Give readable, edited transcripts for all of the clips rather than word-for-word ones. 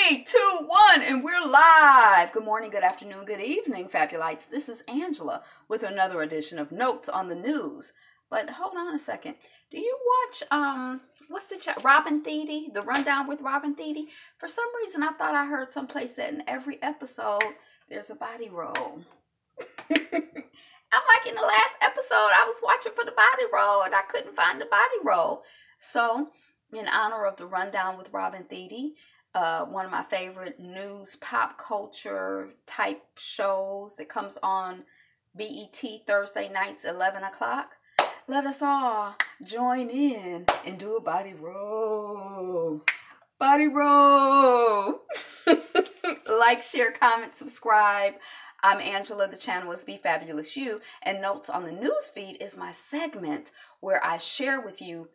Three, two, one, and we're live. Good morning, good afternoon, good evening, Fabulites. This is Angela with another edition of Notes on the News. But hold on a second. Do you watch, what's the Robin Thede? The Rundown with Robin Thede? For some reason, I thought I heard someplace that in every episode, there's a body roll. I'm like, in the last episode, I was watching for the body roll, and I couldn't find the body roll. So, in honor of the Rundown with Robin Thede, one of my favorite news pop culture type shows that comes on BET Thursday nights, 11 o'clock. Let us all join in and do a body roll. Body roll. Like, share, comment, subscribe. I'm Angela. The channel is Be Fabulous You. And Notes on the News Feed is my segment where I share with you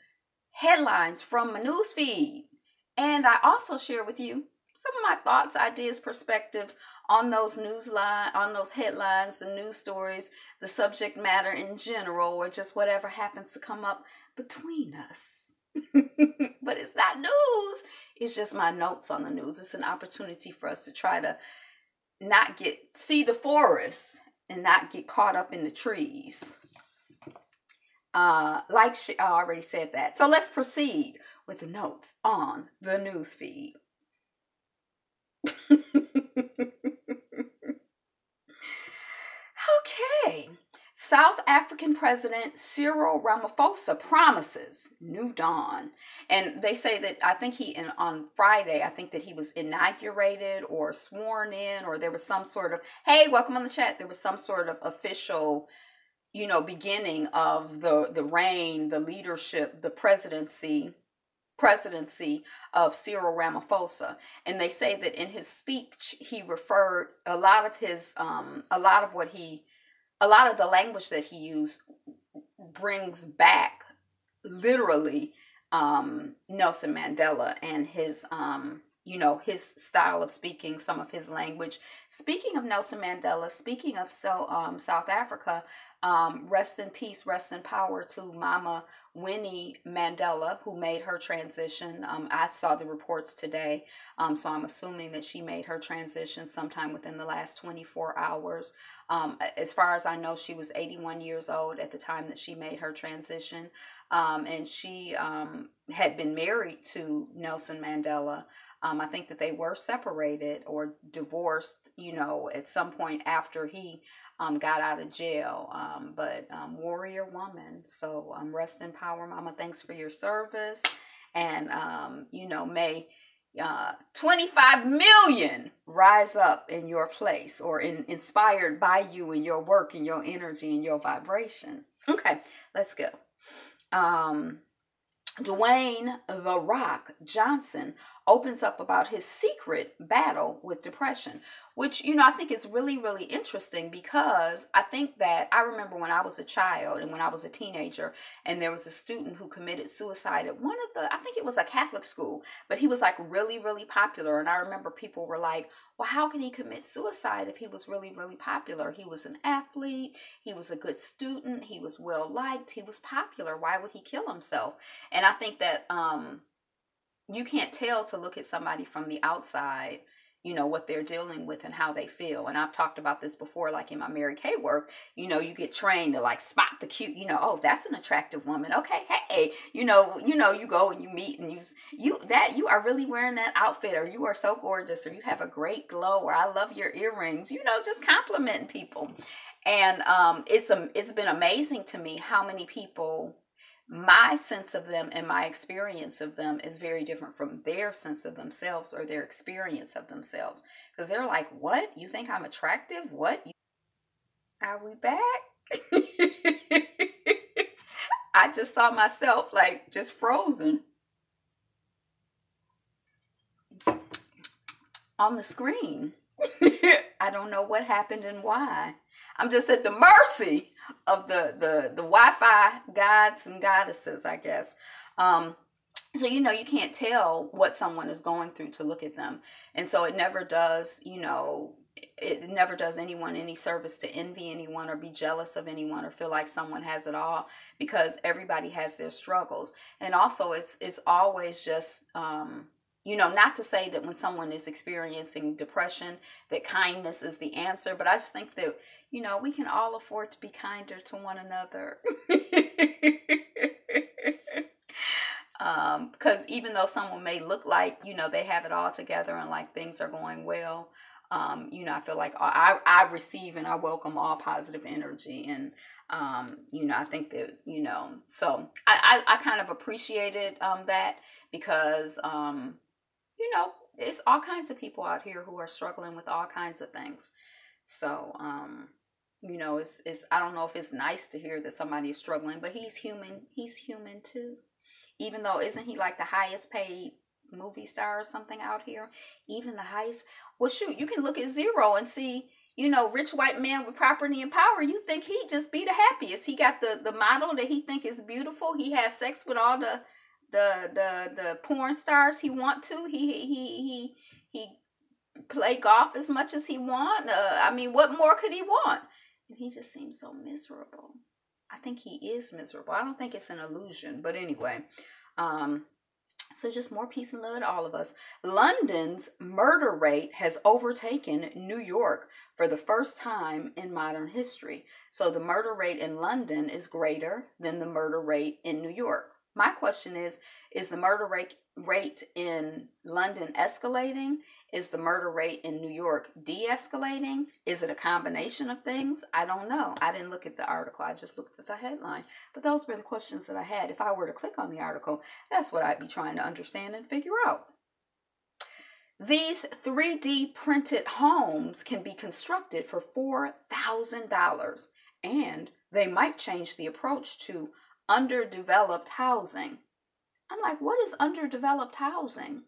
headlines from my news feed. And I also share with you some of my thoughts, ideas, perspectives on those headlines, the news stories, the subject matter in general, or just whatever happens to come up between us. But it's not news. It's just my notes on the news. It's an opportunity for us to try to see the forest and not get caught up in the trees. I already said that. So let's proceed with the notes on the news feed. Okay. South African President Cyril Ramaphosa promises new dawn. And they say that, I think on Friday, I think that he was inaugurated or sworn in, or there was some sort of, hey, welcome on the chat. There was some sort of official, beginning of the reign, the leadership, the presidency of Cyril Ramaphosa. And they say that in his speech, he referred a lot of the language that he used brings back literally Nelson Mandela and his his style of speaking, some of his language. Speaking of Nelson Mandela, speaking of South Africa, rest in peace, rest in power to Mama Winnie Mandela, who made her transition. I saw the reports today, so I'm assuming that she made her transition sometime within the last 24 hours. As far as I know, she was 81 years old at the time that she made her transition, and she had been married to Nelson Mandela. I think that they were separated or divorced, at some point after he got out of jail. But warrior woman. So rest in power, Mama. Thanks for your service. And, may 25 million rise up in your place, or inspired by you and your work and your energy and your vibration. Okay, let's go. Dwayne "The Rock" Johnson opens up about his secret battle with depression, which, I think is really, really interesting, because I think that I remember when I was a child and when I was a teenager, and there was a student who committed suicide at I think it was a Catholic school, but he was like really, really popular. And I remember people were like, well, how can he commit suicide if he was really, really popular? He was an athlete. He was a good student. He was well liked. He was popular. Why would he kill himself? And I think that you can't tell to look at somebody from the outside, what they're dealing with and how they feel. And I've talked about this before, like in my Mary Kay work, you get trained to like spot the cute, oh, that's an attractive woman. Okay. Hey, you go and you meet and you are really wearing that outfit, or you are so gorgeous, or you have a great glow, or I love your earrings, just complimenting people. And it's been amazing to me how many people, my sense of them and my experience of them is very different from their sense of themselves or their experience of themselves. Because they're like, what? You think I'm attractive? What? Are we back? I just saw myself like just frozen on the screen. I don't know what happened and why. I'm just at the mercy of the Wi-Fi gods and goddesses, I guess. So, you can't tell what someone is going through to look at them. And so it never does, it never does anyone any service to envy anyone or be jealous of anyone or feel like someone has it all, because everybody has their struggles. And also it's always just, You know, not to say that when someone is experiencing depression, that kindness is the answer, but I just think that, you know, we can all afford to be kinder to one another. Because even though someone may look like, you know, they have it all together and like things are going well, you know, I feel like I receive and I welcome all positive energy. And, you know, I think that, you know, so I kind of appreciated that because, you know, there's all kinds of people out here who are struggling with all kinds of things. So, you know, it's I don't know if it's nice to hear that somebody is struggling, but he's human. He's human too. Even though, isn't he like the highest paid movie star or something out here? Even the highest. Well, shoot, you can look at Zero and see, you know, rich white man with property and power. You think he'd just be the happiest. He got the model that he think is beautiful. He has sex with all the porn stars he want to. He play golf as much as he want. I mean, what more could he want? And he just seems so miserable. I think he is miserable. I don't think it's an illusion. But anyway, so just more peace and love to all of us. London's murder rate has overtaken New York for the first time in modern history. So the murder rate in London is greater than the murder rate in New York. My question is the murder rate in London escalating? Is the murder rate in New York de-escalating? Is it a combination of things? I don't know. I didn't look at the article. I just looked at the headline. But those were the questions that I had. If I were to click on the article, that's what I'd be trying to understand and figure out. These 3D printed homes can be constructed for $4,000, and they might change the approach to underdeveloped housing. I'm like, what is underdeveloped housing?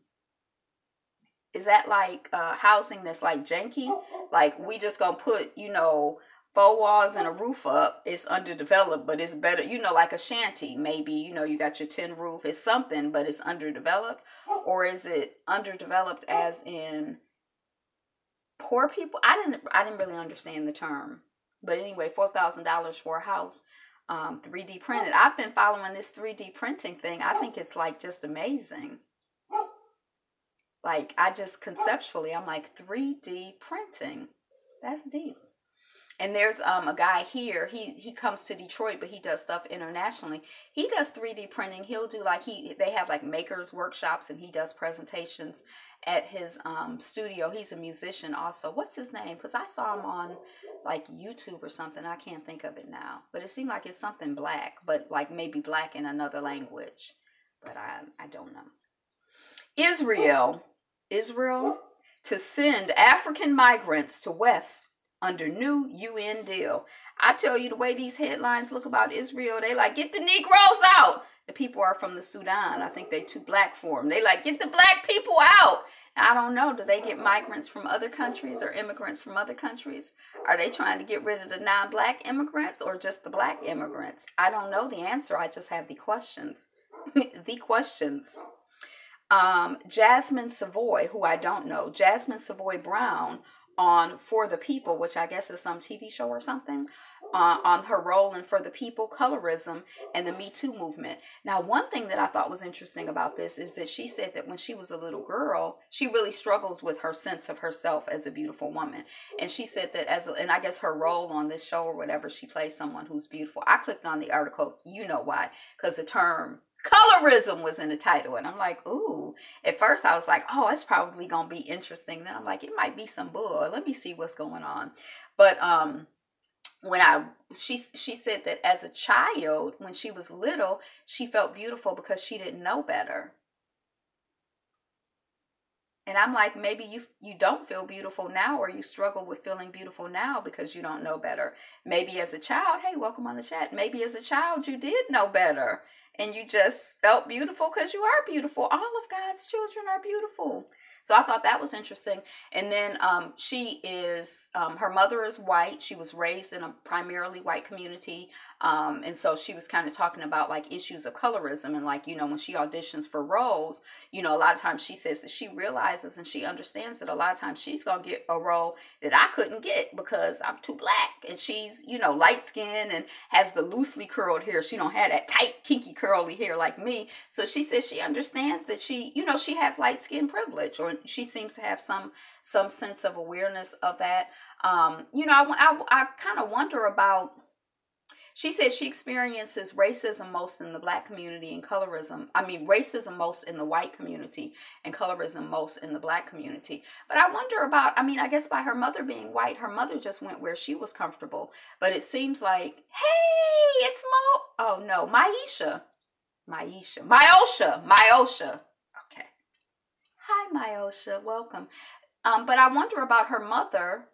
Is that like housing that's like janky? Like we just gonna put, you know, 4 walls and a roof up. It's underdeveloped, but it's better, you know, like a shanty. Maybe, you know, you got your tin roof. It's something, but it's underdeveloped. Or is it underdeveloped as in poor people? I didn't really understand the term. But anyway, $4,000 for a house. 3D printed. I've been following this 3D printing thing. I think it's like just amazing. Like I just conceptually, I'm like 3D printing. That's deep. And there's a guy here. He comes to Detroit, but he does stuff internationally. He does 3D printing. He'll do like they have like makers workshops, and he does presentations at his studio. He's a musician also. What's his name? Because I saw him on like YouTube or something. I can't think of it now. But it seemed like it's something black, but like maybe black in another language. But I don't know. Israel to send African migrants to West under new UN deal. I tell you, the way these headlines look about Israel, they like, get the Negroes out. The people are from the Sudan. I think they too black for them. They like, get the black people out. I don't know. Do they get migrants from other countries or immigrants from other countries? Are they trying to get rid of the non-black immigrants or just the black immigrants? I don't know the answer. I just have the questions. The questions. Jasmine Savoy, who I don't know, Jasmine Savoy Brown on For the People, which I guess is some TV show or something, on her role in For the People, colorism, and the Me Too movement. Now, one thing that I thought was interesting about this is that she said that when she was a little girl, she really struggles with her sense of herself as a beautiful woman. And she said that and I guess her role on this show or whatever, she plays someone who's beautiful. I clicked on the article, you know why, because the term colorism was in the title, and I'm like, ooh. At first I was like, oh, it's probably gonna be interesting. Then I'm like, it might be some bull. Let me see what's going on. But she said that as a child, when she was little, she felt beautiful because she didn't know better. And I'm like, maybe you don't feel beautiful now, or you struggle with feeling beautiful now because you don't know better. Maybe as a child, hey, welcome on the chat. Maybe as a child you did know better, and you just felt beautiful because you are beautiful. All of God's children are beautiful. So I thought that was interesting. And then she is, her mother is white. She was raised in a primarily white community. And so she was kind of talking about like issues of colorism and like, you know, when she auditions for roles, you know, a lot of times she says that she realizes and she understands that a lot of times she's going to get a role that I couldn't get because I'm too black. And she's, you know, light skinned and has the loosely curled hair. She don't have that tight, kinky, curly hair like me. So she says she understands that she, you know, she has light skin privilege, or she seems to have some sense of awareness of that. You know, I kind of wonder about, she said she experiences racism most in the black community and racism most in the white community and colorism most in the black community. But I wonder about, I guess by her mother being white, her mother just went where she was comfortable. But it seems like, hey, it's oh no, Myosha. Okay. Hi, Myosha. Welcome. But I wonder about her mother.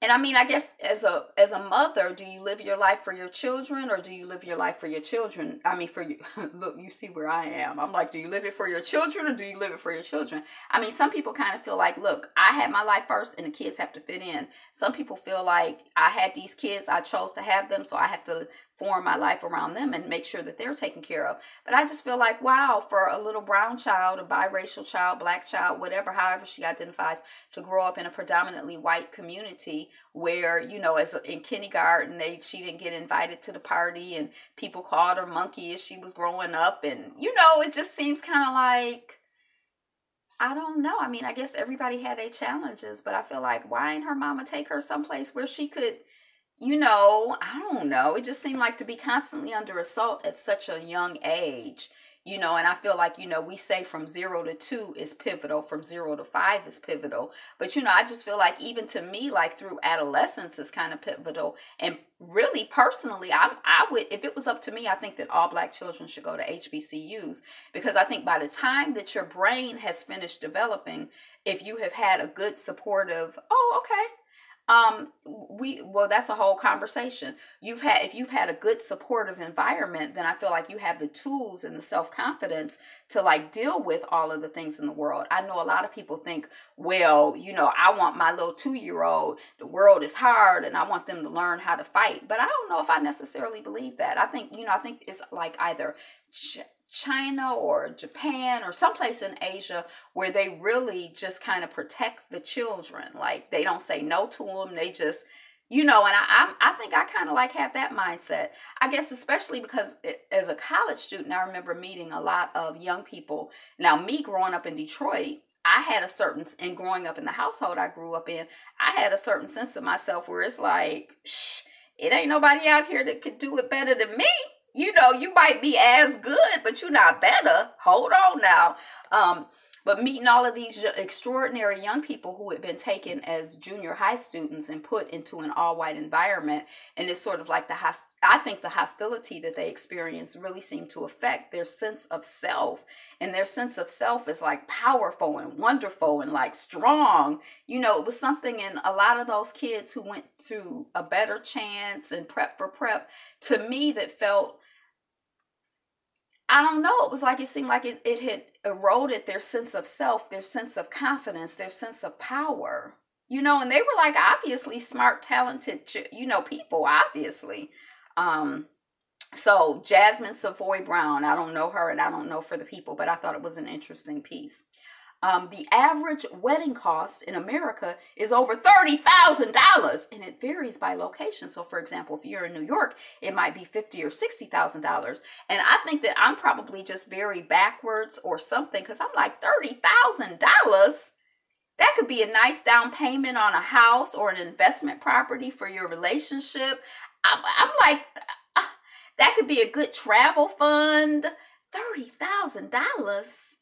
And I guess as a mother, do you live your life for your children or do you live your life for your children? For you. Look, you see where I am. I'm like, do you live it for your children or do you live it for your children? Some people kind of feel like, look, I had my life first and the kids have to fit in. Some people feel like I had these kids, I chose to have them, so I have to form my life around them and make sure that they're taken care of. But I just feel like, wow, for a little brown child, a biracial child, black child, whatever, however she identifies, to grow up in a predominantly white community where, you know, in kindergarten, she didn't get invited to the party and people called her monkey as she was growing up. And, you know, it just seems kind of like, I don't know. I guess everybody had their challenges, but I feel like, why ain't her mama take her someplace where she could, you know, I don't know. It just seemed like to be constantly under assault at such a young age, you know, and I feel like, you know, we say from 0 to 2 is pivotal, from 0 to 5 is pivotal. But, you know, I just feel like even to me, like through adolescence is kind of pivotal. And really, personally, I would, if it was up to me, I think that all black children should go to HBCUs, because I think by the time that your brain has finished developing, if you have had a good supportive, that's a whole conversation. If you've had a good supportive environment, then I feel like you have the tools and the self-confidence to like deal with all of the things in the world. I know a lot of people think, well, you know, I want my little 2-year-old, the world is hard and I want them to learn how to fight. But I don't know if I necessarily believe that. I think it's like either China or Japan or someplace in Asia where they really just kind of protect the children. Like they don't say no to them. They just, you know, and I think I kind of like have that mindset. I guess especially because as a college student, I remember meeting a lot of young people. Now, me growing up in Detroit, I had and growing up in the household I grew up in, I had a certain sense of myself where it's like, it ain't nobody out here that could do it better than me. You know, you might be as good, but you're not better. Hold on now. But meeting all of these extraordinary young people who had been taken as junior high students and put into an all-white environment, and it's sort of like I think the hostility that they experience really seemed to affect their sense of self. And their sense of self is like powerful and wonderful and like strong. You know, it was something in a lot of those kids who went through a better chance and prep for prep, to me, that felt, I don't know. It was like, it seemed like it had eroded their sense of self, their sense of confidence, their sense of power, you know, and they were like obviously smart, talented, you know, people, obviously. So Jasmine Savoy Brown, I don't know her and I don't know for the people, but I thought it was an interesting piece. The average wedding cost in America is over $30,000, and it varies by location. So, for example, if you're in New York, it might be $50,000 or $60,000. And I think that I'm probably just very backwards or something, because I'm like, $30,000? That could be a nice down payment on a house or an investment property for your relationship. I'm like, that could be a good travel fund. $30,000.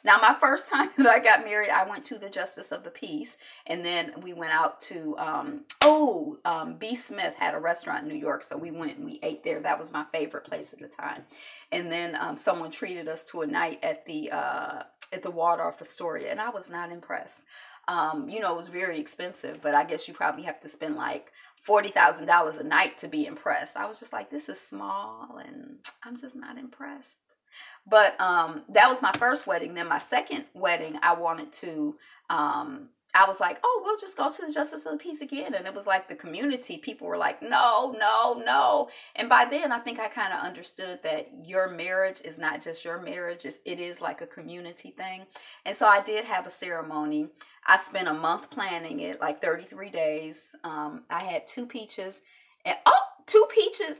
Now, my first time that I got married, I went to the Justice of the Peace, and then we went out to, B. Smith had a restaurant in New York, so we went and we ate there. That was my favorite place at the time. And then someone treated us to a night at the Waldorf Astoria, and I was not impressed. You know, it was very expensive, but I guess you probably have to spend like $40,000 a night to be impressed. I was just like, this is small, and I'm just not impressed. But that was my first wedding. Then my second wedding, I wanted to, I was like, oh, we'll just go to the Justice of the Peace again. And it was like the community, people were like, no, no, no. And by then, I think I kind of understood that your marriage is not just your marriage. It is like a community thing. And so I did have a ceremony. I spent a month planning it, like 33 days. I had two peaches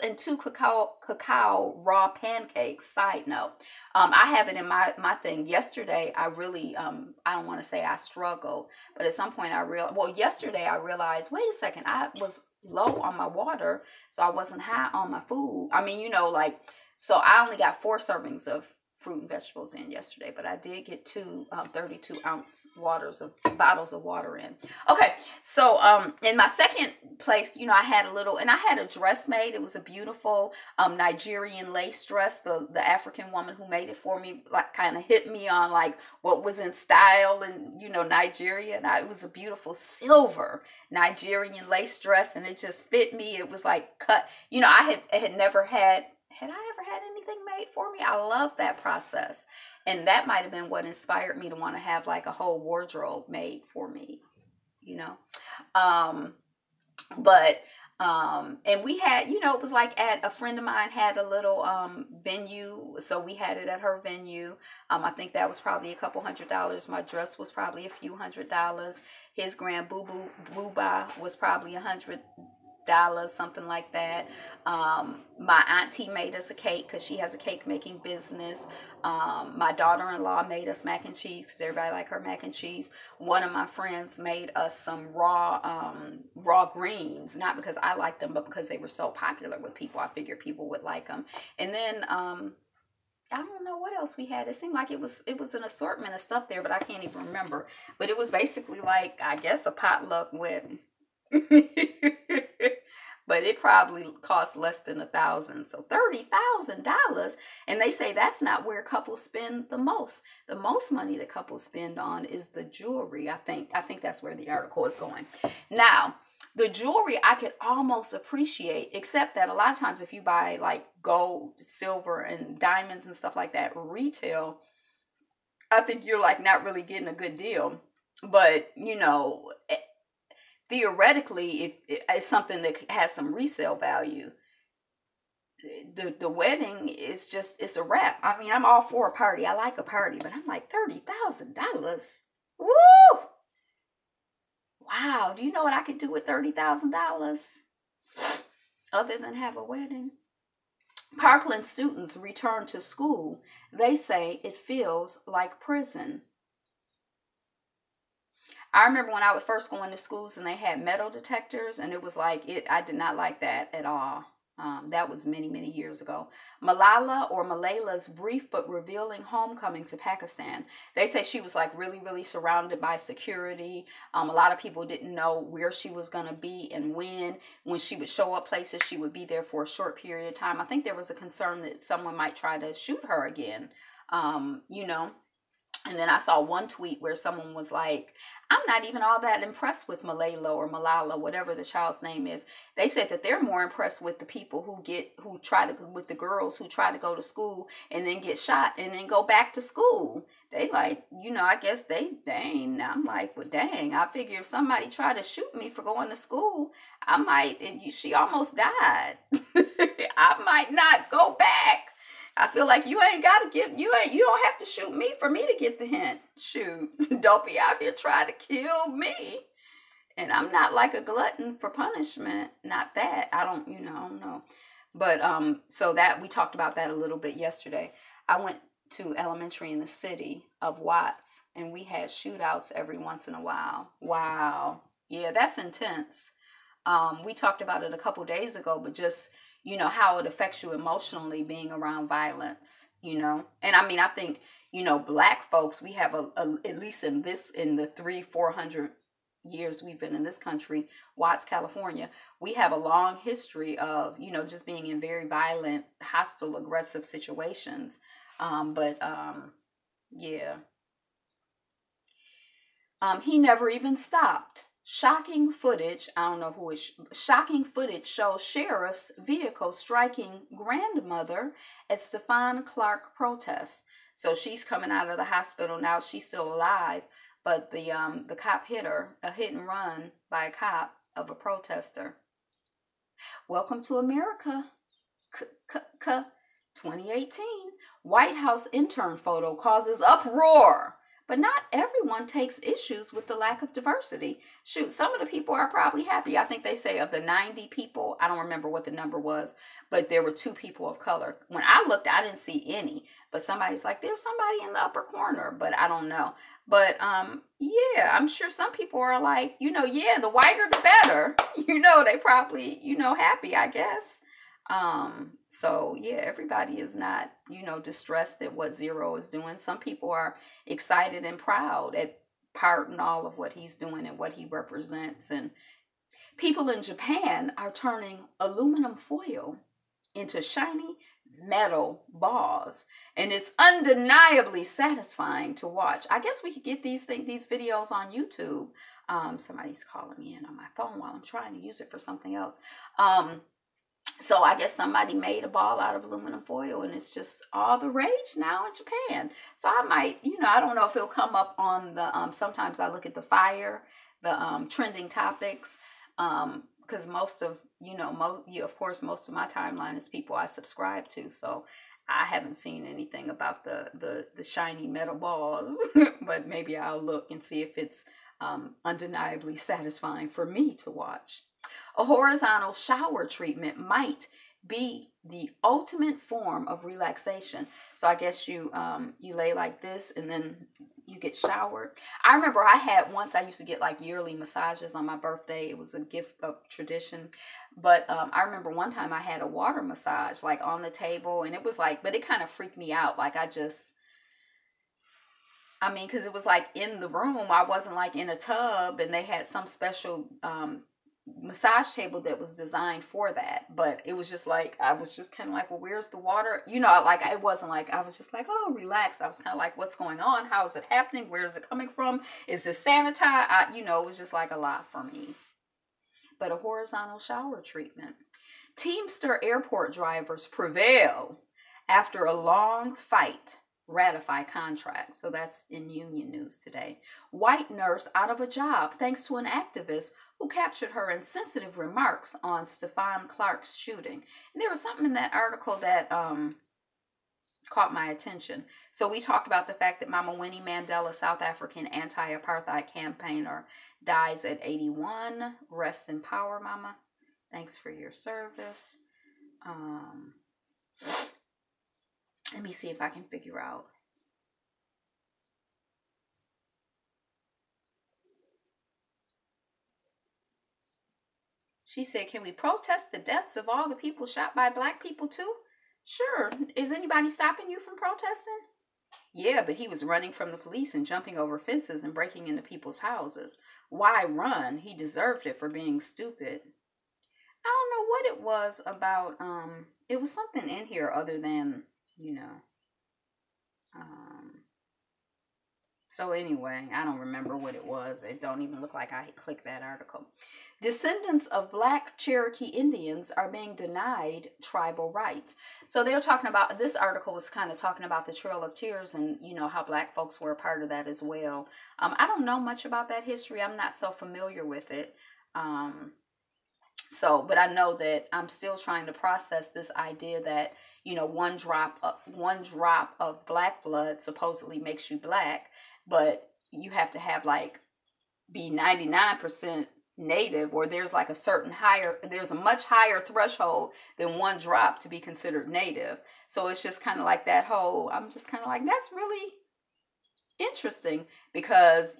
and two cacao raw pancakes. Side note, I have it in my thing. Yesterday, I really I don't want to say I struggled, but at some point yesterday I realized, wait a second, I was low on my water, so I wasn't high on my food. I mean, so I only got 4 servings of fruit and vegetables in yesterday, but I did get 2 32-ounce bottles of water in. Okay, so in my second place, I had a dress made. It was a beautiful Nigerian lace dress. The African woman who made it for me like kind of hit me on like what was in style in Nigeria, and it was a beautiful silver Nigerian lace dress, and it just fit me. It was like cut. I had never had. Had I ever had anything made for me? I love that process. And that might have been what inspired me to want to have like a whole wardrobe made for me, and we had, it was like at a friend of mine had a little venue. So we had it at her venue. I think that was probably a couple $100. My dress was probably a few $100. His grand booba was probably $100, something like that. My auntie made us a cake because she has a cake making business. My daughter-in-law made us mac and cheese because everybody like her mac and cheese. One of my friends made us some raw greens, not because I liked them, but because they were so popular with people. I figured people would like them. And then I don't know what else we had. It seemed like it was an assortment of stuff there, but I can't even remember. But it was basically like, I guess, a potluck wedding. But it probably cost less than $1,000. So $30,000. And they say that's not where couples spend the most. The most money that couples spend on is the jewelry. I think that's where the article is going. Now, the jewelry I could almost appreciate, except that a lot of times if you buy like gold, silver, and diamonds and stuff like that retail, I think you're like not really getting a good deal. But, theoretically, if it's something that has some resale value, the wedding is it's a wrap. I mean, I'm all for a party. I like a party, but I'm like $30,000. Woo! Wow. Do you know what I could do with $30,000 other than have a wedding? Parkland students return to school. They say it feels like prison. I remember when I was first going to schools and they had metal detectors, and it was like, I did not like that at all. That was many, many years ago. Malala's brief but revealing homecoming to Pakistan. They say she was like really, really surrounded by security. A lot of people didn't know where she was going to be and when. When she would show up places, she would be there for a short period of time. I think there was a concern that someone might try to shoot her again, And then I saw one tweet where someone was like, I'm not even all that impressed with Malala, whatever the child's name is. They said that they're more impressed with the people with the girls who try to go to school and then get shot and then go back to school. They like, I guess they ain't. I'm like, well, dang, I figure if somebody tried to shoot me for going to school, I might, she almost died. I might not go back. I feel like you don't have to shoot me for me to get the hint. Shoot, don't be out here trying to kill me. And I'm not like a glutton for punishment. Not that. I don't know. But so that we talked about that a little bit yesterday. I went to elementary in the city of Watts, and we had shootouts every once in a while. Wow. Yeah, that's intense. We talked about it a couple days ago, but just how it affects you emotionally being around violence, And I mean, I think, Black folks, we have at least in the 300-400 years we've been in this country, Watts, California, we have a long history of, just being in very violent, hostile, aggressive situations. Yeah. He never even stopped. Shocking footage, I don't know who is, shocking footage shows sheriff's vehicle striking grandmother at Stefan Clark protest. So she's coming out of the hospital now. She's still alive, but the cop hit her, a hit and run by a cop of a protester. Welcome to America. 2018. White House intern photo causes uproar. But not everyone takes issues with the lack of diversity. Shoot, some of the people are probably happy. I think they say of the 90 people, I don't remember what the number was, but there were 2 people of color. When I looked, I didn't see any. But somebody's like, there's somebody in the upper corner, but I don't know. But yeah, I'm sure some people are like, yeah, the whiter the better. They probably, happy, I guess. So yeah, everybody is not, distressed at what Zero is doing. Some people are excited and proud at part and all of what he's doing and what he represents. And people in Japan are turning aluminum foil into shiny metal balls, and it's undeniably satisfying to watch. I guess we could get these videos on YouTube. Somebody's calling me in on my phone while I'm trying to use it for something else. So I guess somebody made a ball out of aluminum foil, and it's just all the rage now in Japan. So I might, I don't know if it'll come up on the, sometimes I look at the fire, the trending topics, because most of, of course, most of my timeline is people I subscribe to. So I haven't seen anything about the shiny metal balls, but maybe I'll look and see if it's undeniably satisfying for me to watch. A horizontal shower treatment might be the ultimate form of relaxation. So I guess you lay like this and then you get showered. I remember I used to get like yearly massages on my birthday. It was a gift of tradition. But I remember one time I had a water massage like on the table, and it was like, but it kind of freaked me out. Like because it was like in the room. I wasn't like in a tub, and they had some special massage table that was designed for that. But it was just like, I was just kind of like, well, where's the water? Like it wasn't like, I was just like, oh, relax. I was kind of like, what's going on? How is it happening? Where is it coming from? Is this sanitized? It was just like a lot for me. But a horizontal shower treatment. Teamster airport drivers prevail after a long fight. Ratify contract. So that's in Union News today. White nurse out of a job thanks to an activist who captured her insensitive remarks on Stefan Clark's shooting. And there was something in that article that caught my attention. So we talked about the fact that Mama Winnie Mandela, South African anti-apartheid campaigner, dies at 81. Rest in power, Mama. Thanks for your service. Let me see if I can figure out. She said, can we protest the deaths of all the people shot by black people too? Sure. Is anybody stopping you from protesting? Yeah, but he was running from the police and jumping over fences and breaking into people's houses. Why run? He deserved it for being stupid. I don't know what it was about. It was something in here other than, so anyway, I don't remember what it was. It don't even look like I clicked that article. Descendants of Black Cherokee Indians are being denied tribal rights. So they're talking about, this article was kind of talking about the Trail of Tears and, how black folks were a part of that as well. I don't know much about that history. I'm not so familiar with it. But I know that I'm still trying to process this idea that, one drop of black blood supposedly makes you black, but you have to have be 99% native, or there's like there's a much higher threshold than one drop to be considered native. So it's just kind of like that whole, I'm just kind of like, that's really interesting because,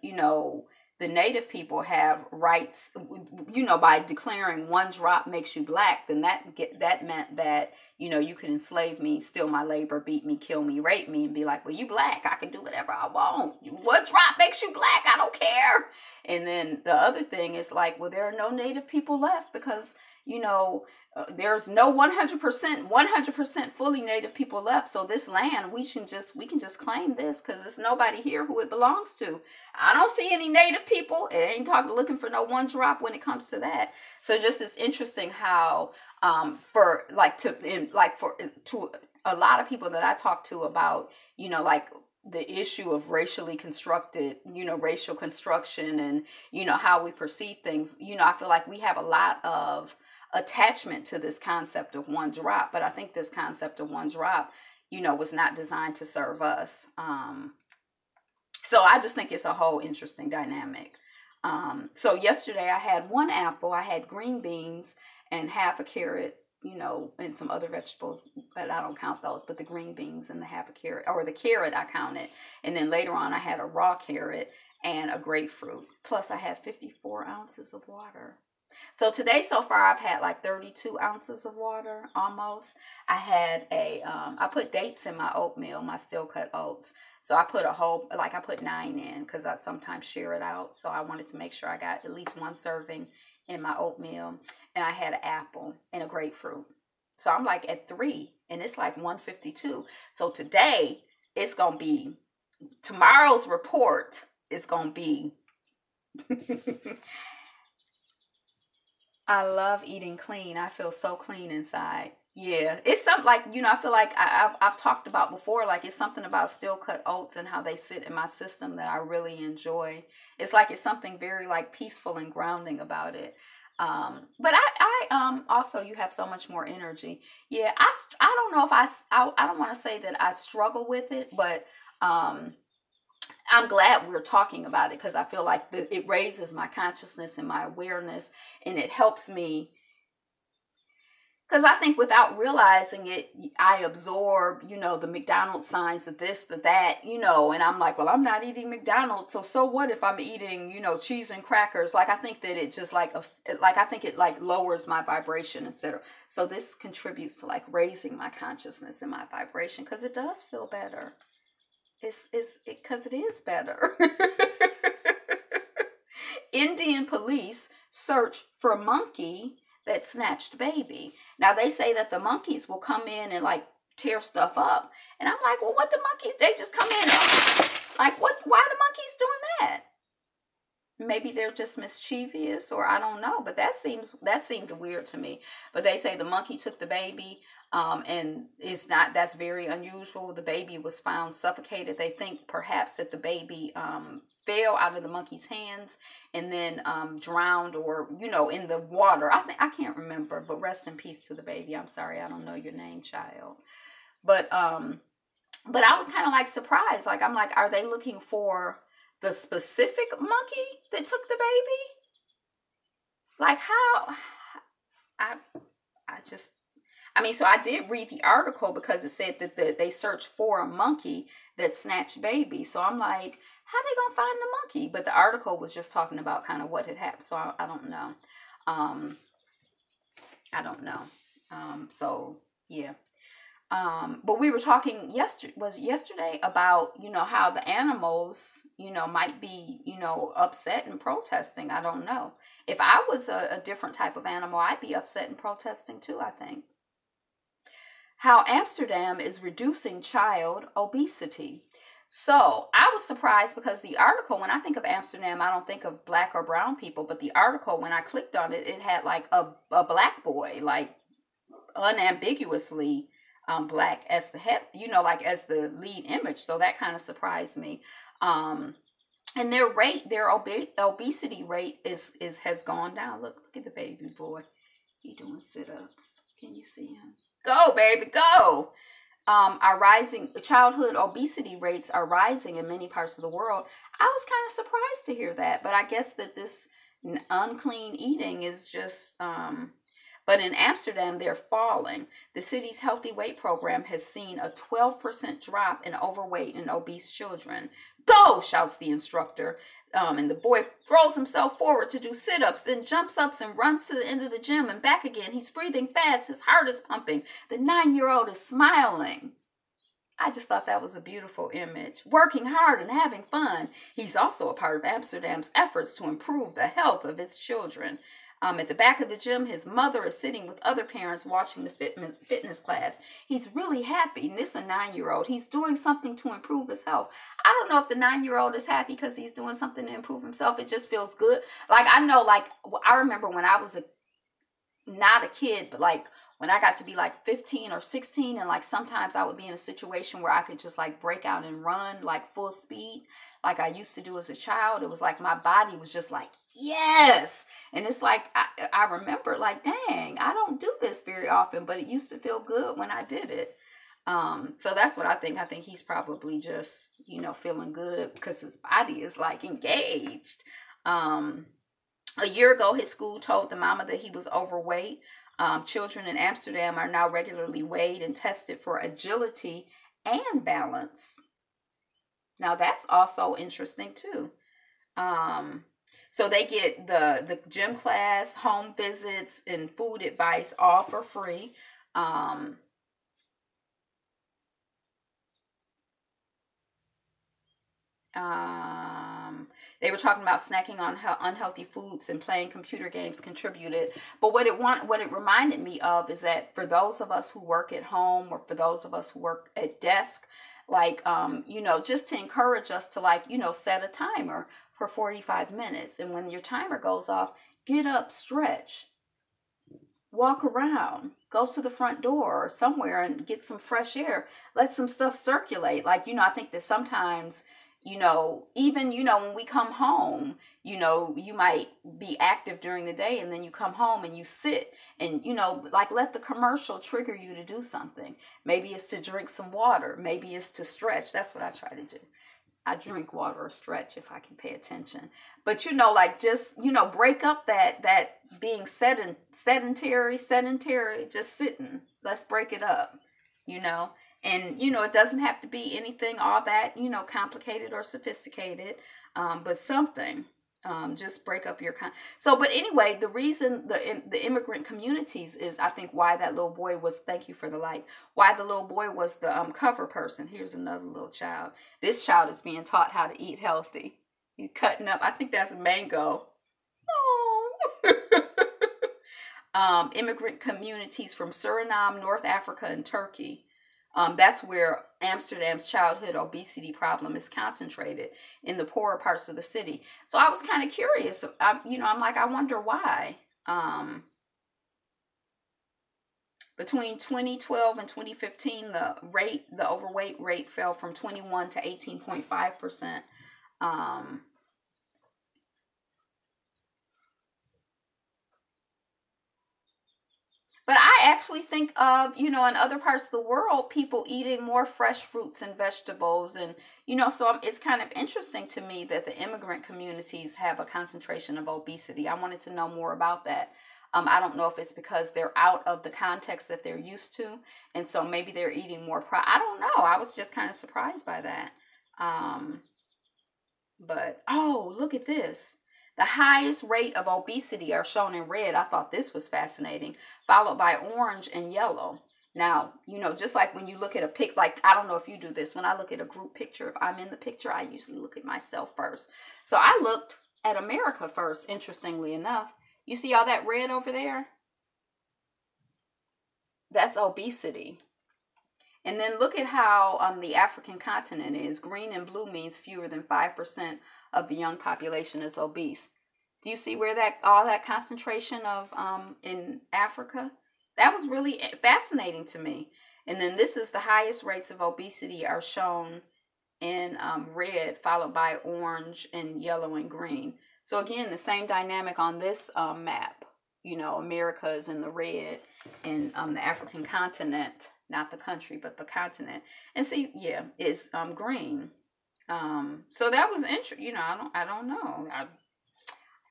the native people have rights, by declaring one drop makes you black, then that meant that, you could enslave me, steal my labor, beat me, kill me, rape me, and be like, well, you black, I can do whatever I want. One drop makes you black, I don't care. And then the other thing is like, well, there are no native people left because, there's no 100% fully native people left. So this land, we can just claim this because there's nobody here who it belongs to. I don't see any native people. It ain't looking for no one drop when it comes to that. So just it's interesting how for a lot of people that I talk to about, like the issue of racially constructed, racial construction and, how we perceive things, I feel like we have a lot of attachment to this concept of one drop. But I think this concept of one drop, was not designed to serve us. So I just think it's a whole interesting dynamic. So yesterday I had one apple, I had green beans and half a carrot, and some other vegetables, but I don't count those. But the green beans and the half a carrot, or the carrot, I counted. And then later on, I had a raw carrot and a grapefruit. Plus, I had 54 ounces of water. So today, so far, I've had like 32 ounces of water, almost. I had I put dates in my oatmeal, my steel cut oats. So I put I put 9 in because I sometimes share it out. So I wanted to make sure I got at least one serving in my oatmeal. And I had an apple and a grapefruit. So I'm like at 3 and it's like 152. So today it's going to be, tomorrow's report is going to be, I love eating clean. I feel so clean inside. Yeah, it's something like, I feel like I've talked about before, like it's something about steel cut oats and how they sit in my system that I really enjoy. It's like it's something very like peaceful and grounding about it. But I also, you have so much more energy. Yeah, I don't know if I don't want to say that I struggle with it, but I'm glad we're talking about it because I feel like it raises my consciousness and my awareness, and it helps me. Because I think without realizing it, I absorb, the McDonald's signs of this, the that, and I'm like, well, I'm not eating McDonald's. So what if I'm eating, cheese and crackers? Like, I think that it just I think it like lowers my vibration, etc. So this contributes to like raising my consciousness and my vibration because it does feel better. Because it is better. Indian police search for monkey that snatched baby. Now they say that the monkeys will come in and like tear stuff up. And I'm like, well, what the monkeys? They just come in. Like, what? Why are the monkeys doing that? Maybe they're just mischievous, or I don't know. But that seemed weird to me. But they say the monkey took the baby, and that's very unusual. The baby was found suffocated. They think perhaps that the baby fell out of the monkey's hands and then drowned, or in the water. I can't remember, but rest in peace to the baby. I'm sorry, I don't know your name, child. But I was kind of like surprised. Like, I'm like, are they looking for the specific monkey that took the baby? Like, how? So I did read the article because it said that they searched for a monkey that snatched baby. So I'm like, how they gonna find the monkey? But the article was just talking about kind of what had happened. So I don't know. I don't know. So yeah. But we were talking yesterday about, how the animals, might be, upset and protesting. I don't know. If I was a different type of animal, I'd be upset and protesting too, I think. How Amsterdam is reducing child obesity. So I was surprised because the article, when I think of Amsterdam, I don't think of black or brown people, but the article, when I clicked on it, it had like a black boy, like unambiguously black as the head, like as the lead image. So that kind of surprised me. And their obesity rate has gone down. Look at the baby boy. He doing sit-ups. Can you see him? Go, baby, go. Our rising childhood obesity rates are rising in many parts of the world. I was kind of surprised to hear that, but I guess that this unclean eating is just, but in Amsterdam, they're falling. The city's healthy weight program has seen a 12% drop in overweight and obese children. Go, shouts the instructor. And the boy throws himself forward to do sit-ups, then jumps up and runs to the end of the gym and back again. He's breathing fast. His heart is pumping. The 9-year-old is smiling. I just thought that was a beautiful image. Working hard and having fun. He's also a part of Amsterdam's efforts to improve the health of its children. At the back of the gym, his mother is sitting with other parents watching the fitness class. He's really happy, and this is a 9-year-old. He's doing something to improve his health. I don't know if the 9-year-old is happy because he's doing something to improve himself. It just feels good. Like, I know, like, I remember when I was not a kid, but like when I got to be like 15 or 16, and like sometimes I would be in a situation where I could just like break out and run like full speed like I used to do as a child. It was like my body was just like, yes. And it's like I remember like, dang, I don't do this very often, but it used to feel good when I did it. So that's what I think. I think he's probably just, you know, feeling good because his body is like engaged. A year ago, his school told the mama that he was overweight. Children in Amsterdam are now regularly weighed and tested for agility and balance. Now, that's also interesting, too. So they get the gym class, home visits, and food advice all for free. They were talking about snacking on unhealthy foods and playing computer games contributed. But what it reminded me of is that for those of us who work at home, or for those of us who work at desk, like, you know, just to encourage us to, like, you know, set a timer for 45 minutes. And when your timer goes off, get up, stretch, walk around, go to the front door or somewhere and get some fresh air. Let some stuff circulate. Like, you know, I think that sometimes, you know, even, you know, when we come home, you know, you might be active during the day and then you come home and you sit and, you know, like let the commercial trigger you to do something. Maybe it's to drink some water. Maybe it's to stretch. That's what I try to do. I drink water or stretch if I can pay attention. But, you know, like just, you know, break up that being sedentary, just sitting. Let's break it up, you know. And, you know, it doesn't have to be anything all that, you know, complicated or sophisticated, but something. Just break up your so, but anyway, the reason the immigrant communities is, I think, why that little boy was, thank you for the light, why the little boy was the cover person. Here's another little child. This child is being taught how to eat healthy. He's cutting up, I think that's a mango. Oh. Immigrant communities from Suriname, North Africa, and Turkey. That's where Amsterdam's childhood obesity problem is concentrated, in the poorer parts of the city. So I was kind of curious. You know, I'm like, I wonder why. Between 2012 and 2015, the overweight rate fell from 21 to 18.5%. But I actually think of, you know, in other parts of the world, people eating more fresh fruits and vegetables. And, you know, so it's kind of interesting to me that the immigrant communities have a concentration of obesity. I wanted to know more about that. I don't know if it's because they're out of the context that they're used to. And so maybe they're eating more. I don't know. I was just kind of surprised by that. But, oh, look at this. The highest rate of obesity are shown in red. I thought this was fascinating, followed by orange and yellow. Now, you know, just like when you look at a pic, like, I don't know if you do this. When I look at a group picture, if I'm in the picture, I usually look at myself first. So I looked at America first, interestingly enough. You see all that red over there? That's obesity. And then look at how the African continent is. Green and blue means fewer than 5% of the young population is obese. Do you see where all that concentration of in Africa? That was really fascinating to me. And then this is the highest rates of obesity are shown in red, followed by orange and yellow and green. So again, the same dynamic on this map. You know, America is in the red, and the African continent, not the country, but the continent. And see, yeah, it's green. So that was interesting. You know, I don't know. I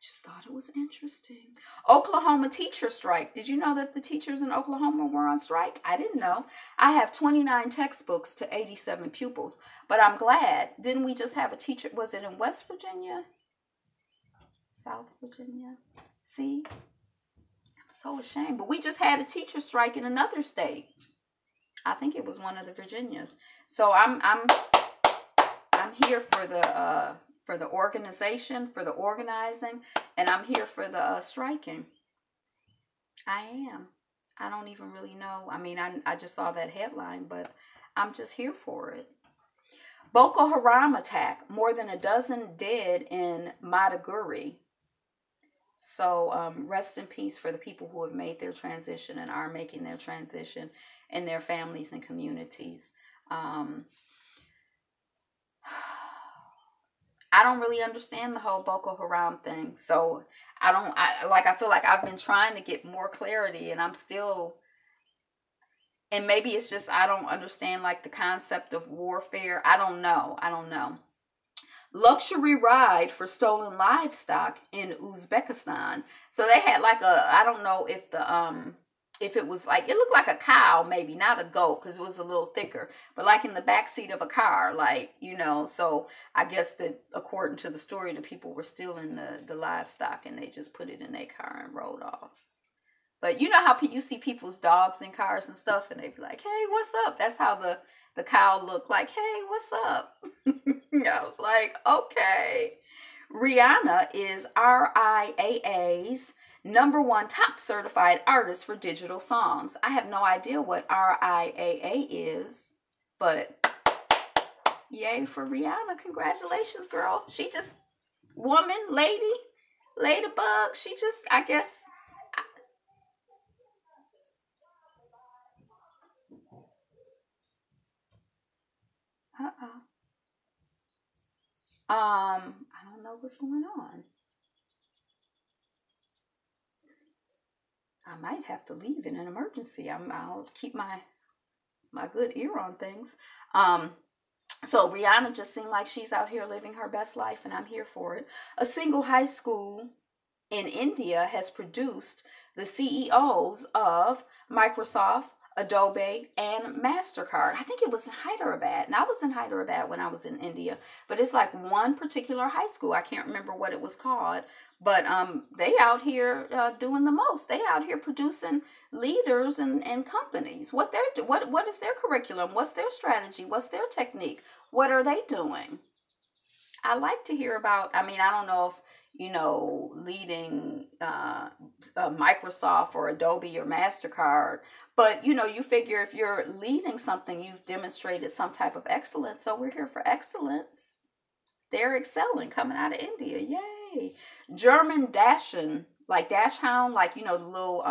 just thought it was interesting. Oklahoma teacher strike. Did you know that the teachers in Oklahoma were on strike? I didn't know. I have 29 textbooks to 87 pupils, but I'm glad. Didn't we just have a teacher? Was it in West Virginia? South Virginia? See? So ashamed, but we just had a teacher strike in another state. I think it was one of the Virginias. So I'm here for the for the organization, for the organizing, and I'm here for the striking. I am. I don't even really know. I mean, I just saw that headline, but I'm just here for it. Boko Haram attack, more than a dozen dead in Maiduguri. So rest in peace for the people who have made their transition and are making their transition, and their families and communities. I don't really understand the whole Boko Haram thing. So I feel like I've been trying to get more clarity, and I'm still, and maybe it's just I don't understand like the concept of warfare. I don't know. Luxury ride for stolen livestock in Uzbekistan. So they had like I don't know if it was like, it looked like a cow, maybe not a goat because it was a little thicker, but like in the back seat of a car, like, so I guess that according to the story, the people were stealing the livestock and they just put it in their car and rode off. But you know how you see people's dogs in cars and stuff, and they be like, hey, what's up? That's how the cow looked, like, hey, what's up? I was like, okay. Rihanna is RIAA's #1 top certified artist for digital songs. I have no idea what RIAA is, but yay for Rihanna. Congratulations, girl. She just, woman, lady, ladybug, she just, I guess. I don't know what's going on. I might have to leave in an emergency. I'll keep my good ear on things. So Rihanna just seemed like she's out here living her best life, and I'm here for it. A single high school in India has produced the CEOs of Microsoft, Adobe, and MasterCard. I think it was in Hyderabad. And I was in Hyderabad when I was in India. But it's like one particular high school. I can't remember what it was called. But they out here doing the most. They out here producing leaders and companies. What is their curriculum? What's their strategy? What's their technique? What are they doing? I like to hear about, I mean, I don't know if, leading Microsoft or Adobe or MasterCard, but, you figure if you're leading something, you've demonstrated some type of excellence. So we're here for excellence. They're excelling, coming out of India. Yay. German Dachshund, like Dash Hound, like, the little,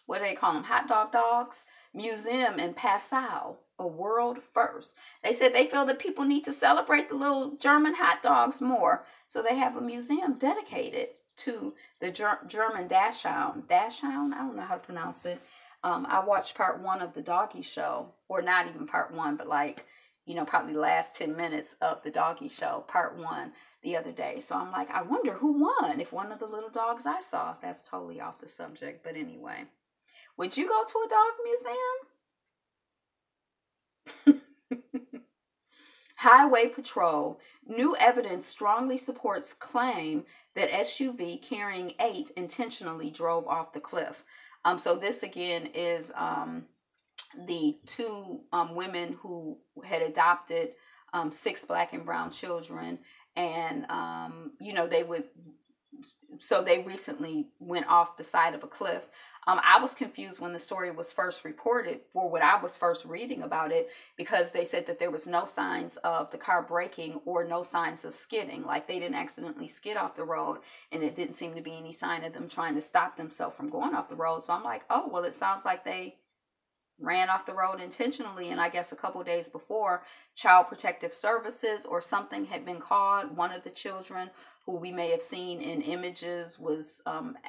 what do they call them? Hot dog dogs. Museum in Passau. A world first. They said they feel that people need to celebrate the little German hot dogs more. So they have a museum dedicated to the German Dachshund. Dachshund? I don't know how to pronounce it. I watched part 1 of the doggy show, or not even part 1, but like, probably the last 10 minutes of the doggy show, part 1, the other day. So I'm like, I wonder who won, if one of the little dogs I saw. That's totally off the subject. But anyway, would you go to a dog museum? Highway Patrol. New evidence strongly supports claim that SUV carrying 8 intentionally drove off the cliff. So this again is the 2 women who had adopted 6 black and brown children, and they recently went off the side of a cliff. I was confused when the story was first reported, or when I was first reading about it, because they said that there was no signs of the car braking or no signs of skidding. Like they didn't accidentally skid off the road, and it didn't seem to be any sign of them trying to stop themselves from going off the road. So I'm like, oh, well, it sounds like they ran off the road intentionally. And I guess a couple days before, Child Protective Services or something had been called. One of the children, who we may have seen in images, was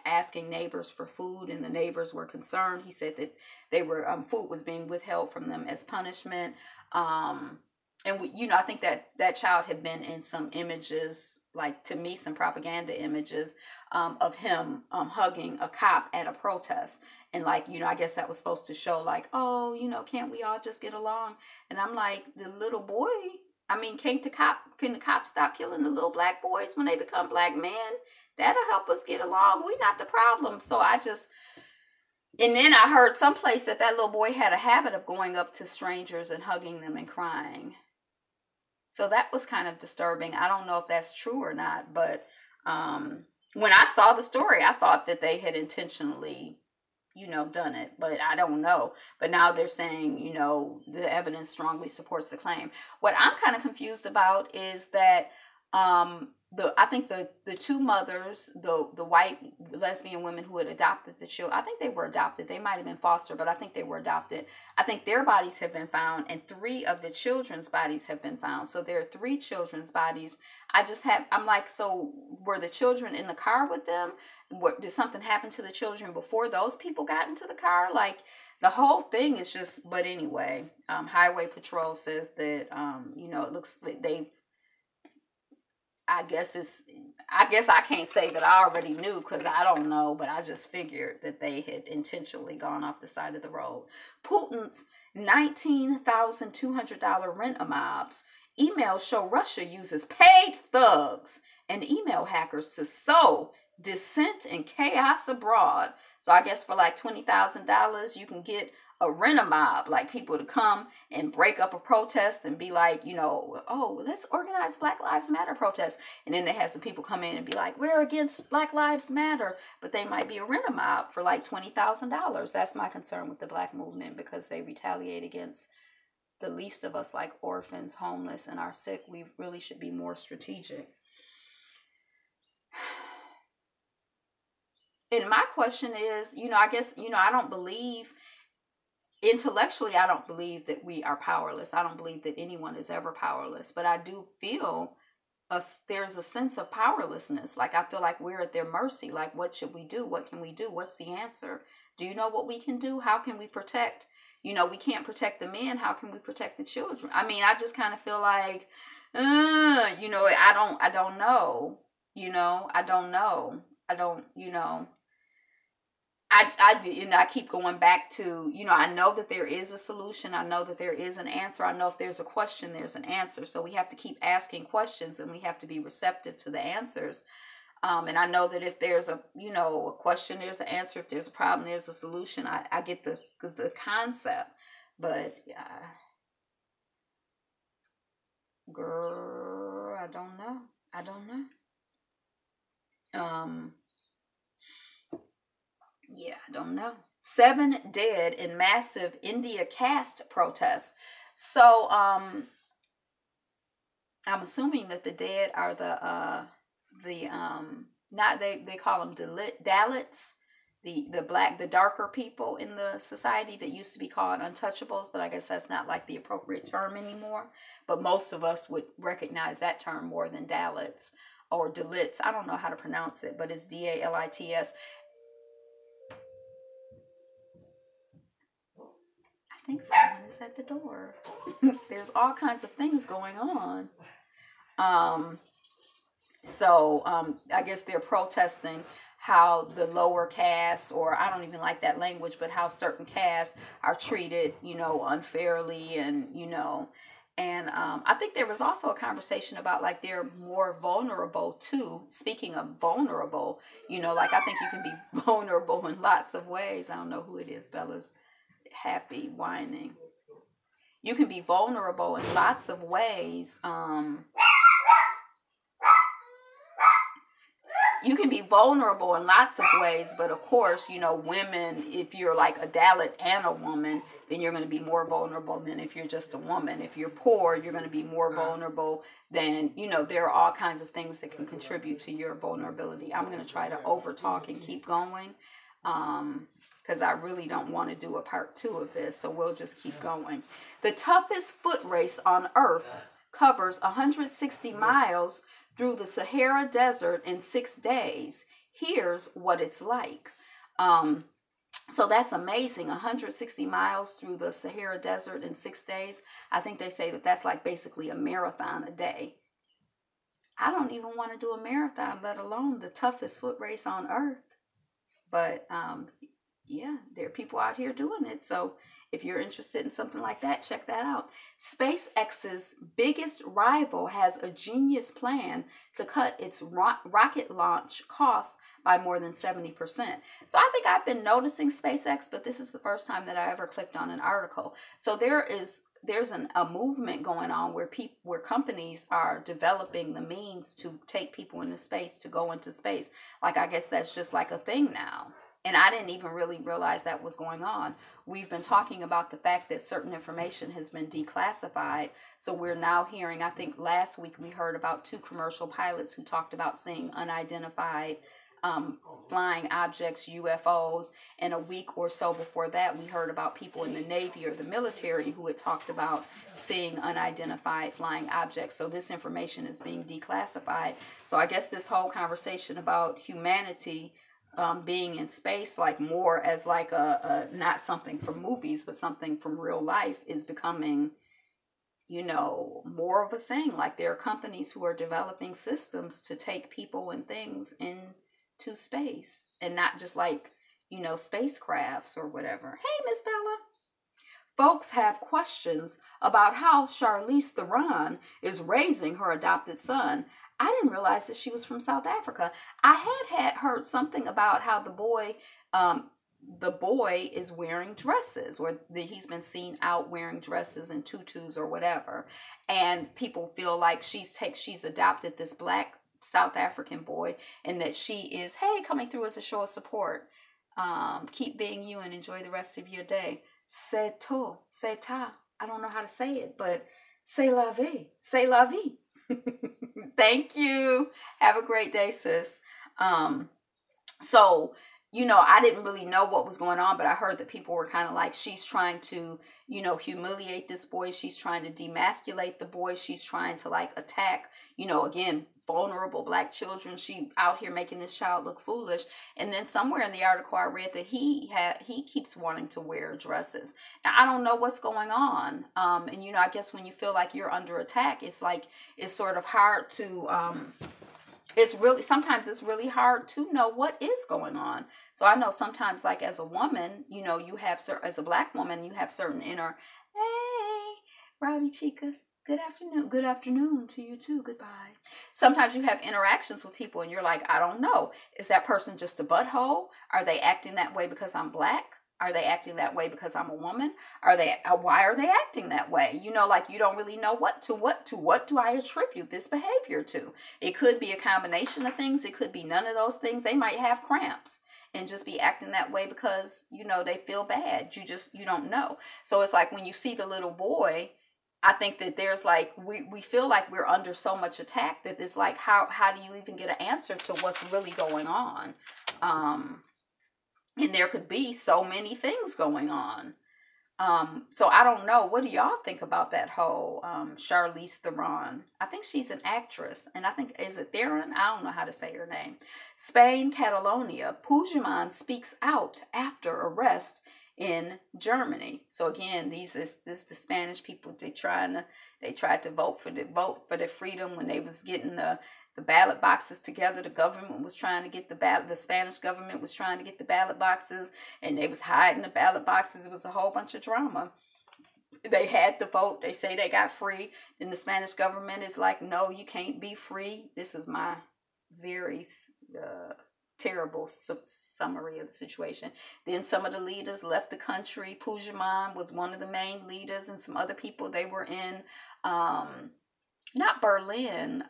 asking neighbors for food, and the neighbors were concerned. He said that they were food was being withheld from them as punishment. And I think that child had been in some images, like to me, some propaganda images of him hugging a cop at a protest. And like, I guess that was supposed to show like, oh, can't we all just get along? And I'm like, the little boy, I mean, can the cop stop killing the little black boys when they become black men? That'll help us get along. We're not the problem. So and then I heard someplace that little boy had a habit of going up to strangers and hugging them and crying. So that was kind of disturbing. I don't know if that's true or not, but when I saw the story, I thought that they had intentionally, done it, but I don't know. But now they're saying, the evidence strongly supports the claim. What I'm kind of confused about is that I think the two mothers, the white lesbian women who had adopted the children, I think they were adopted. They might have been foster, but I think they were adopted. I think their bodies have been found, and 3 of the children's bodies have been found. So there are 3 children's bodies. I'm like, so were the children in the car with them? Did something happen to the children before those people got into the car? Like, the whole thing is just, but anyway, Highway Patrol says that, it looks like I guess I can't say that I already knew, because I don't know, but I just figured that they had intentionally gone off the side of the road. Putin's $19,200 rent-a-mobs. Emails show Russia uses paid thugs and email hackers to sow dissent and chaos abroad. So I guess for like $20,000, you can get a rent-a-mob, like people to come and break up a protest and be like, oh, let's organize Black Lives Matter protests. And then they have some people come in and be like, we're against Black Lives Matter. But they might be a rent-a-mob for like $20,000. That's my concern with the Black movement, because they retaliate against the least of us, like orphans, homeless, and our sick. We really should be more strategic. And my question is, I guess, I don't believe, intellectually, I don't believe that we are powerless. I don't believe that anyone is ever powerless. But I do feel there's a sense of powerlessness. Like, I feel like we're at their mercy. Like, what should we do? What can we do? What's the answer? Do you know what we can do? How can we protect? We can't protect the men. How can we protect the children? I mean, I just kind of feel like, I don't know. I don't know. I keep going back to, I know that there is a solution. I know that there is an answer. I know if there's a question, there's an answer. So we have to keep asking questions, and we have to be receptive to the answers. And I know that if there's a question, there's an answer. If there's a problem, there's a solution. I get the concept, but girl, I don't know. Yeah, I don't know. 7 dead in massive India caste protests. So, I'm assuming that the dead are they call them Dalits, the darker people in the society that used to be called untouchables, but I guess that's not like the appropriate term anymore. But most of us would recognize that term more than Dalits or Dalits. I don't know how to pronounce it, but it's Dalits. I think someone is at the door. There's all kinds of things going on. So I guess they're protesting how the lower caste, or I don't even like that language, but how certain castes are treated, unfairly, and, and I think there was also a conversation about like they're more vulnerable too. Speaking of vulnerable, like I think you can be vulnerable in lots of ways. I don't know who it is. Bella's happy whining. You can be vulnerable in lots of ways. You can be vulnerable in lots of ways, but of course, women, if you're like a Dalit and a woman, then you're going to be more vulnerable than if you're just a woman. If you're poor, you're going to be more vulnerable than, there are all kinds of things that can contribute to your vulnerability. I'm going to try to overtalk and keep going, because I really don't want to do a part 2 of this, so we'll just keep going. The toughest foot race on Earth covers 160 miles through the Sahara Desert in 6 days. Here's what it's like. So that's amazing. 160 miles through the Sahara Desert in 6 days. I think they say that that's like basically a marathon a day. I don't even want to do a marathon, let alone the toughest foot race on Earth. But yeah, there are people out here doing it. So if you're interested in something like that, check that out. SpaceX's biggest rival has a genius plan to cut its rocket launch costs by more than 70%. So I think I've been noticing SpaceX, but this is the first time that I ever clicked on an article. So there is a movement going on where companies are developing the means to take people into space, to go into space. Like, I guess that's just like a thing now. And I didn't even really realize that was going on. We've been talking about the fact that certain information has been declassified. So we're now hearing, I think last week we heard about 2 commercial pilots who talked about seeing unidentified flying objects, UFOs. And a week or so before that, we heard about people in the Navy or the military who had talked about seeing unidentified flying objects. So this information is being declassified. So I guess this whole conversation about humanity being in space, like more as like a not something from movies, but something from real life, is becoming, you know, more of a thing. Like, there are companies who are developing systems to take people and things into space, and not just like, you know, spacecrafts or whatever. Hey, Miss Bella. Folks have questions about how Charlize Theron is raising her adopted son. I didn't realize that she was from South Africa. I had heard something about how the boy is wearing dresses, or that he's been seen out wearing dresses and tutus or whatever. And people feel like she's adopted this black South African boy, and that she is, hey, coming through as a show of support. Keep being you and enjoy the rest of your day. C'est tout, c'est ta. I don't know how to say it, but c'est la vie, c'est la vie. Thank you. Have a great day, sis. So, you know, I didn't really know what was going on, but I heard that people were kind of like, she's trying to, you know, humiliate this boy. She's trying to demasculate the boy. She's trying to, like, attack, you know, again, vulnerable black children. She out here making this child look foolish. And then somewhere in the article I read that he keeps wanting to wear dresses. Now, I don't know what's going on. And, you know, I guess when you feel like you're under attack, it's like, it's sort of hard to, sometimes it's really hard to know what is going on. So I know sometimes, like, as a woman, you know, you have, as a black woman, you have certain inner, hey, Rowdy Chica, good afternoon. Good afternoon to you too. Goodbye. Sometimes you have interactions with people and you're like, I don't know. Is that person just a butthole? Are they acting that way because I'm black? Are they acting that way because I'm a woman? Why are they acting that way? You know, like, you don't really know what do I attribute this behavior to? It could be a combination of things. It could be none of those things. They might have cramps and just be acting that way because, you know, they feel bad. You don't know. So it's like when you see the little boy, I think that there's like, we feel like we're under so much attack that it's like, how do you even get an answer to what's really going on? And there could be so many things going on. So I don't know. What do y'all think about that whole Charlize Theron? I think she's an actress. And I think, is it Theron? I don't know how to say her name. Spain, Catalonia. Puigdemont speaks out after arrest in Germany. So again, the Spanish people, they tried to vote for the freedom when they was getting the ballot boxes together. The government was trying to get the Spanish government was trying to get the ballot boxes, and they was hiding the ballot boxes. It was a whole bunch of drama. They had the vote. They say they got free. Then the Spanish government is like, no, you can't be free. This is my very terrible summary of the situation. Then some of the leaders left the country. Puigdemont was one of the main leaders, and some other people. They were in not Berlin,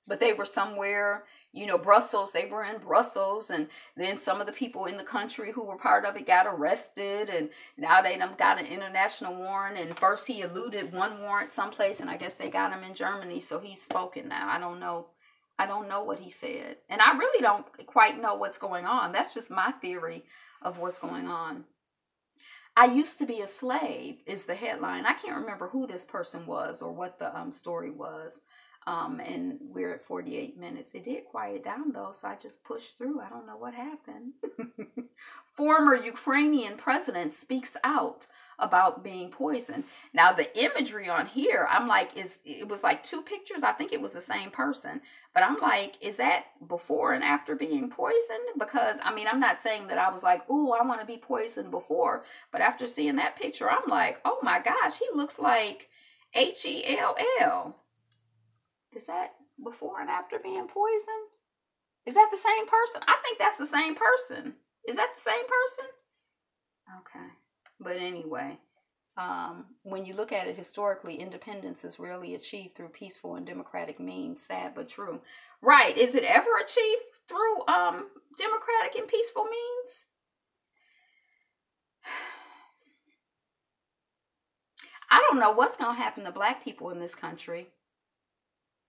but they were somewhere, you know, Brussels. They were in Brussels, and then some of the people in the country who were part of it got arrested, and now they done got an international warrant. And first he eluded one warrant someplace, and I guess they got him in Germany, so he's spoken now. I don't know what he said, and I really don't quite know what's going on. That's just my theory of what's going on. I used to be a slave is the headline. I can't remember who this person was or what the story was. And we're at 48 minutes. It did quiet down though, so I just pushed through. I don't know what happened. Former Ukrainian president speaks out about being poisoned. Now the imagery on here, I'm like, it was like 2 pictures. I think it was the same person, but I'm like, is that before and after being poisoned? Because I mean, I'm not saying that I was like, oh, I want to be poisoned before, but after seeing that picture, I'm like, oh my gosh, he looks like HELL. Is that before and after being poisoned? Is that the same person? I think that's the same person. Is that the same person? Okay. But anyway, when you look at it historically, independence is rarely achieved through peaceful and democratic means. Sad but true. Right. Is it ever achieved through democratic and peaceful means? I don't know what's going to happen to black people in this country.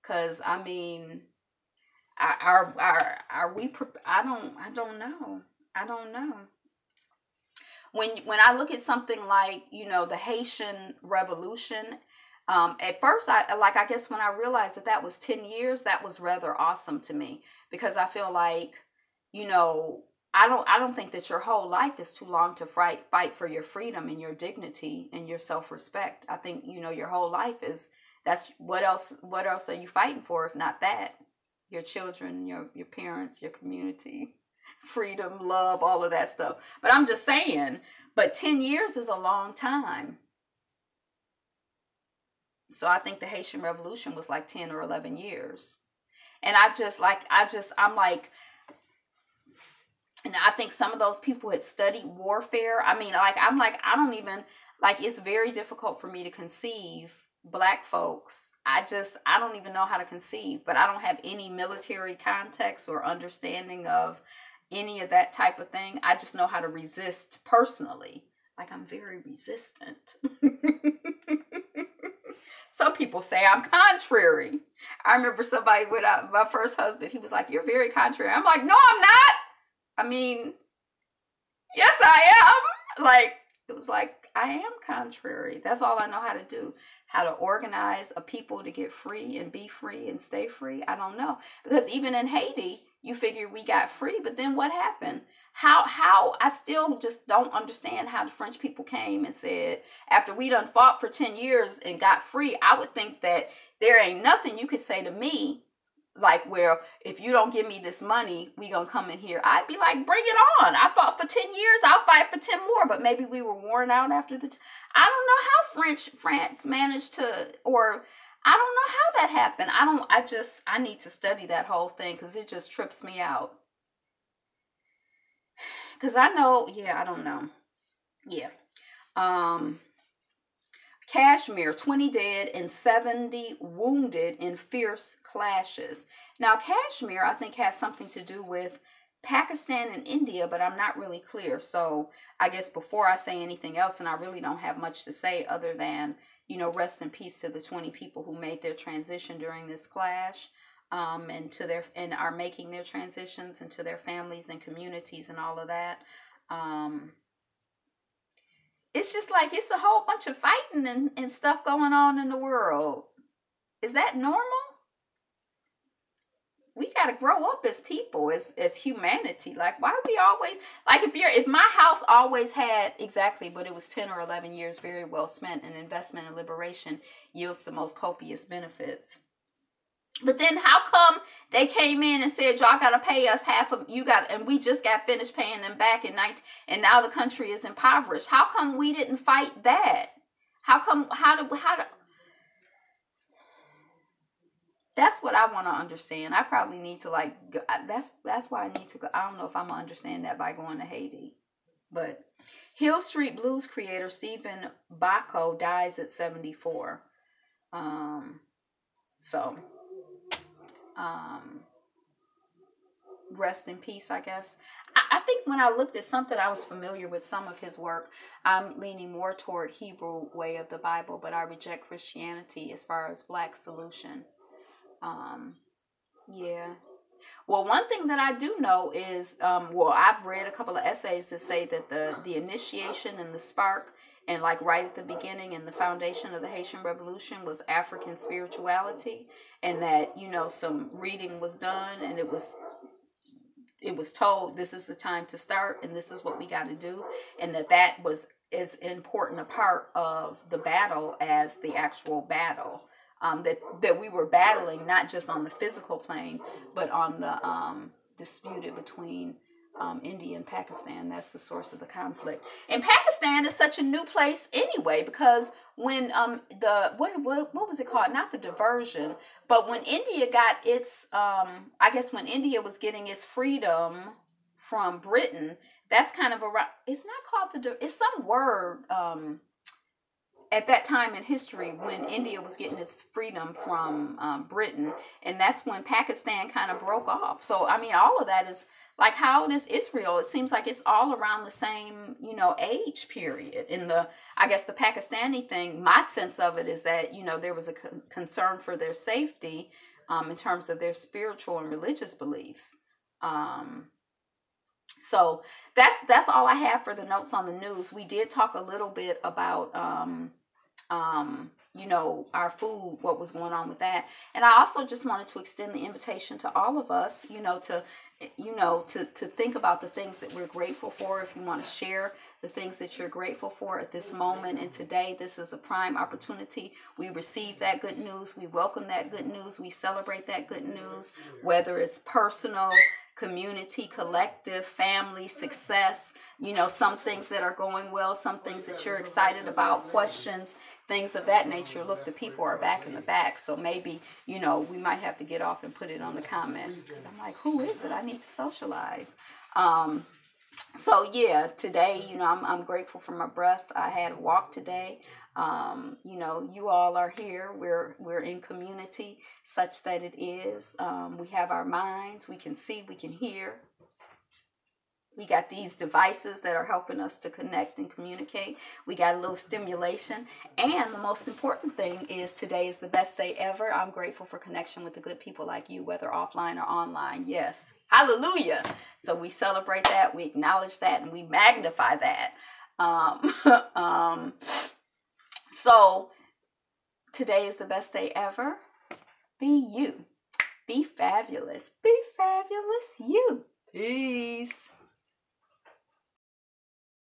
Because, I mean, are we, I don't know. I don't know. When I look at something like, you know, the Haitian Revolution, at first, I guess when I realized that that was 10 years, that was rather awesome to me. Because I feel like, you know, I don't think that your whole life is too long to fight for your freedom and your dignity and your self-respect. I think, you know, your whole life is, that's what else are you fighting for if not that? Your children, your parents, your community, freedom, love, all of that stuff. But I'm just saying, but 10 years is a long time. So I think the Haitian Revolution was like 10 or 11 years. And I'm like, and I think some of those people had studied warfare. I mean, like, I don't even, like, it's very difficult for me to conceive black folks. I don't even know how to conceive, but I don't have any military context or understanding of any of that type of thing. I just know how to resist personally. Like, I'm very resistant. Some people say I'm contrary. I remember somebody with my first husband, he was like, "You're very contrary." I'm like, "No, I'm not. I mean, yes, I am." Like, it was like, I am contrary. That's all I know how to do. How to organize a people to get free and be free and stay free. I don't know. Because even in Haiti, you figure we got free, but then what happened? How I still just don't understand how the French people came and said, after we done fought for 10 years and got free, I would think that there ain't nothing you could say to me, like, well, if you don't give me this money, we gonna come in here. I'd be like, bring it on. I fought for 10 years. I'll fight for 10 more. But maybe we were worn out after the I don't know how France managed to, or I don't know how that happened. I need to study that whole thing because it just trips me out. Because I know, yeah, I don't know. Yeah. Kashmir, 20 dead and 70 wounded in fierce clashes. Now, Kashmir, I think, has something to do with Pakistan and India, but I'm not really clear. So I guess before I say anything else, and I really don't have much to say other than, you know, rest in peace to the 20 people who made their transition during this clash, and are making their transitions, and to their families and communities and all of that. It's just like, it's a whole bunch of fighting and stuff going on in the world. Is that normal? We got to grow up as people, as humanity. Like, why we always, like, if my house always had, exactly, but it was 10 or 11 years very well spent, and investment in liberation yields the most copious benefits. But then how come they came in and said, y'all got to pay us half of, and we just got finished paying them back in 19, and now the country is impoverished. How come we didn't fight that? How do, that's what I want to understand. I probably need to, like, that's why I need to go. I don't know if I'm going to understand that by going to Haiti. But Hill Street Blues creator Stephen Bako dies at 74. Rest in peace, I guess. I think when I looked at something, I was familiar with some of his work. I'm leaning more toward Hebrew way of the Bible, but I reject Christianity as far as black solution. Yeah. Well, one thing that I do know is, I've read a couple of essays that say that the initiation and the spark, and like right at the beginning and the foundation of the Haitian Revolution was African spirituality, and that, you know, some reading was done, and it was told, this is the time to start, and this is what we got to do, and that was as important a part of the battle as the actual battle. That we were battling not just on the physical plane, but on the disputed between India and Pakistan. That's the source of the conflict. And Pakistan is such a new place anyway, because when what was it called? Not the diversion, but when India got its when India was getting its freedom from Britain, that's kind of it's not called it's some word. at that time in history when India was getting its freedom from Britain, and that's when Pakistan kind of broke off. So, I mean, all of that is like, how old is Israel? It seems like it's all around the same, you know, age period. In the, I guess the Pakistani thing, my sense of it is that, you know, there was a concern for their safety in terms of their spiritual and religious beliefs. So that's all I have for the notes on the news. We did talk a little bit about you know, our food, what was going on with that. And I also just wanted to extend the invitation to all of us, you know, to think about the things that we're grateful for. If you want to share the things that you're grateful for at this moment and today, this is a prime opportunity. We receive that good news. We welcome that good news. We celebrate that good news, whether it's personal, community, collective, family, success, you know, some things that are going well, some things that you're excited about, questions, things of that nature. Look, the people are back in the back, so maybe, you know, we might have to get off and put it on the comments, because I'm like, who is it? I need to socialize. So yeah, today, you know, I'm grateful for my breath. I had a walk today. You know, you all are here. We're in community such that it is. We have our minds. We can see, we can hear. We got these devices that are helping us to connect and communicate. We got a little stimulation. And the most important thing is today is the best day ever. I'm grateful for connection with the good people like you, whether offline or online. Yes. Hallelujah. So we celebrate that. We acknowledge that. And we magnify that. So today is the best day ever. Be you. Be fabulous. Be fabulous you. Peace.